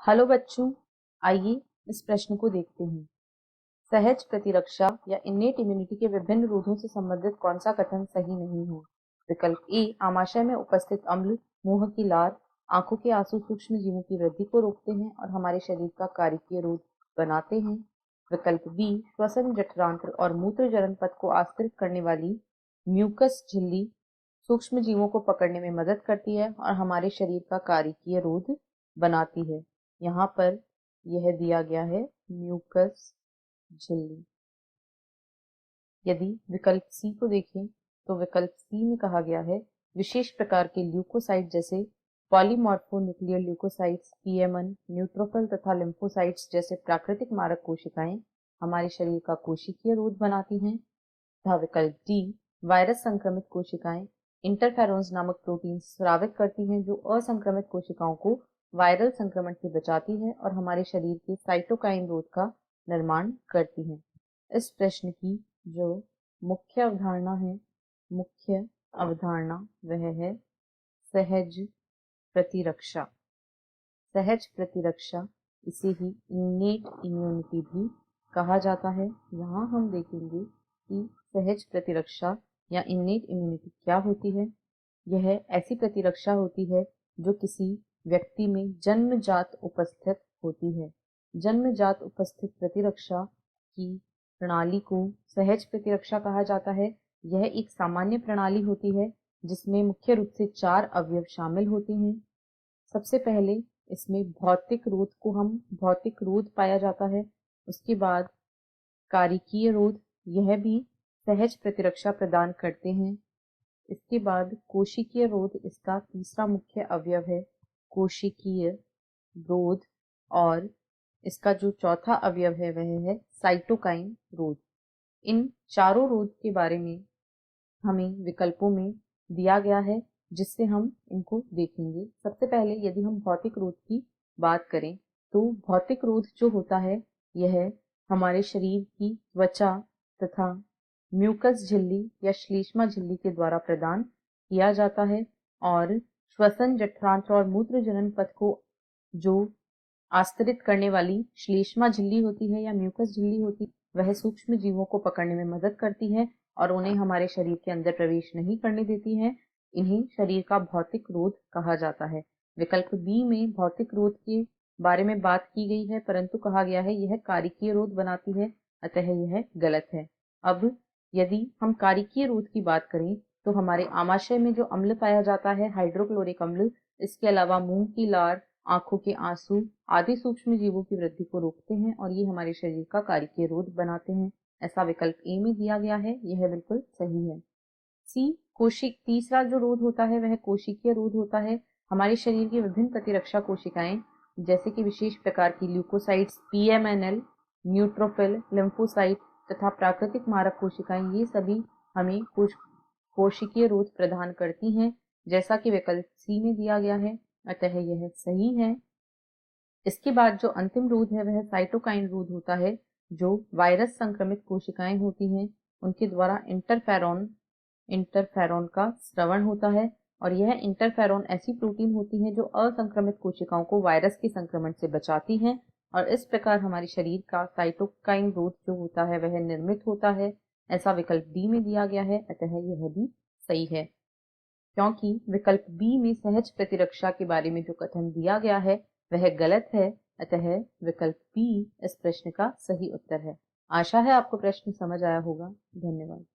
Hello बच्चों, आइए इस प्रश्न को देखते हैं। सहज प्रतिरक्षा या इन्नेट इम्यूनिटी के विभिन्न रोधों से संबंधित कौन सा कथन सही नहीं है? विकल्प ए, आमाशय में उपस्थित अम्ल मुंह की लार आंखों के आंसू सूक्ष्म जीवों की वृद्धि को रोकते हैं और हमारे शरीर का कारिकीय रोध बनाते हैं। विकल्प बी, श्वसन जठरांत्र और मूत्र जलन पथ को आस्तरित करने वाली म्यूकस झिल्ली सूक्ष्म जीवों को पकड़ने में मदद करती है और हमारे शरीर का कारिकीय रोध बनाती है। यहाँ पर यह दिया गया है म्यूकस झिल्ली। यदि विकल्प सी को देखें तो विकल्प सी में कहा गया है विशेष प्रकार के ल्यूकोसाइट जैसे पॉलीमॉर्फोन्यूक्लियर ल्यूकोसाइट्स, पीएमएन, न्यूट्रोफिल तथा लिम्फोसाइट्स जैसे प्राकृतिक मारक कोशिकाएं हमारे शरीर का कोशिकीय रोध बनाती हैं। तथा विकल्प डी, वायरस संक्रमित कोशिकाएं इंटरफेरोन्स नामक प्रोटीन स्रावित करती हैं जो असंक्रमित कोशिकाओं को वायरल संक्रमण से बचाती है और हमारे शरीर के साइटोकाइन रोध का निर्माण करती हैं। इस प्रश्न की जो मुख्य अवधारणा वह है सहज प्रतिरक्षा। सहज प्रतिरक्षा, इसे ही इन्नेट इम्यूनिटी भी कहा जाता है। यहाँ हम देखेंगे कि सहज प्रतिरक्षा या इन्नेट इम्यूनिटी क्या होती है। यह ऐसी प्रतिरक्षा होती है जो किसी व्यक्ति में जन्मजात उपस्थित होती है। जन्मजात उपस्थित प्रतिरक्षा की प्रणाली को सहज प्रतिरक्षा कहा जाता है। यह एक सामान्य प्रणाली होती है जिसमें मुख्य रूप से 4 अवयव शामिल होते हैं। सबसे पहले इसमें भौतिक रोध पाया जाता है। उसके बाद कारिकीय रोध, यह भी सहज प्रतिरक्षा प्रदान करते हैं। इसके बाद कोशिकीय रोध, इसका तीसरा मुख्य अवयव है कोशिकीय रोध, और इसका जो चौथा अवयव है वह है साइटोकाइन रोध। इन चारों रोध के बारे में हमें विकल्पों में दिया गया है जिससे हम इनको देखेंगे। सबसे पहले यदि हम भौतिक रोध की बात करें तो भौतिक रोध जो होता है यह हमारे शरीर की त्वचा तथा म्यूकस झिल्ली या श्लेष्मा झिल्ली के द्वारा प्रदान किया जाता है और श्वसन जठरांत्र और मूत्र जनन पथ को जो आस्तरित करने वाली श्लेष्मा झिल्ली होती है या म्यूकस झिल्ली होती है वह सूक्ष्म जीवों को पकड़ने में मदद करती है और उन्हें हमारे शरीर के अंदर प्रवेश नहीं करने देती है। इन्हें शरीर का भौतिक रोध कहा जाता है। विकल्प बी में भौतिक रोध के बारे में बात की गई है परंतु कहा गया है यह कारिकीय रोध बनाती है, अतः यह गलत है। अब यदि हम कारिकीय रोध की बात करें तो हमारे आमाशय में जो अम्ल पाया जाता है हाइड्रोक्लोरिक अम्ल, इसके अलावा मुंह की लार, आंखों के आंसू आदि सूक्ष्म जीवों की वृद्धि को रोकते हैं और ये हमारे शरीर का कारिकीय रोध बनाते हैं। ऐसा विकल्प ए में दिया गया है, यह बिल्कुल सही है। सी, तीसरा जो रोध होता है वह कोशिकीय रोध होता है। हमारे शरीर की विभिन्न प्रतिरक्षा कोशिकाएं जैसे कि विशेष प्रकार की ल्यूकोसाइट्स, पीएमएनएल, न्यूट्रोफिल, लिम्फोसाइट तथा प्राकृतिक मारक कोशिकाएं, ये सभी हमें कोशिकीय रोध प्रदान करती हैं जैसा कि विकल्प सी में दिया गया है, अतः यह सही है। इसके बाद जो अंतिम रोध है वह साइटोकाइन रोध होता है जो वायरस संक्रमित कोशिकाएं होती हैं उनके द्वारा इंटरफेरॉन का स्रवण होता है और यह इंटरफेरॉन ऐसी प्रोटीन होती है जो असंक्रमित कोशिकाओं को वायरस के संक्रमण से बचाती हैं और इस प्रकार हमारे शरीर का साइटोकाइन रोध जो होता है वह निर्मित होता है। ऐसा विकल्प डी में दिया गया है, अतः यह भी सही है। क्योंकि विकल्प बी में सहज प्रतिरक्षा के बारे में जो कथन दिया गया है वह गलत है, अतः विकल्प बी इस प्रश्न का सही उत्तर है। आशा है आपको प्रश्न समझ आया होगा। धन्यवाद।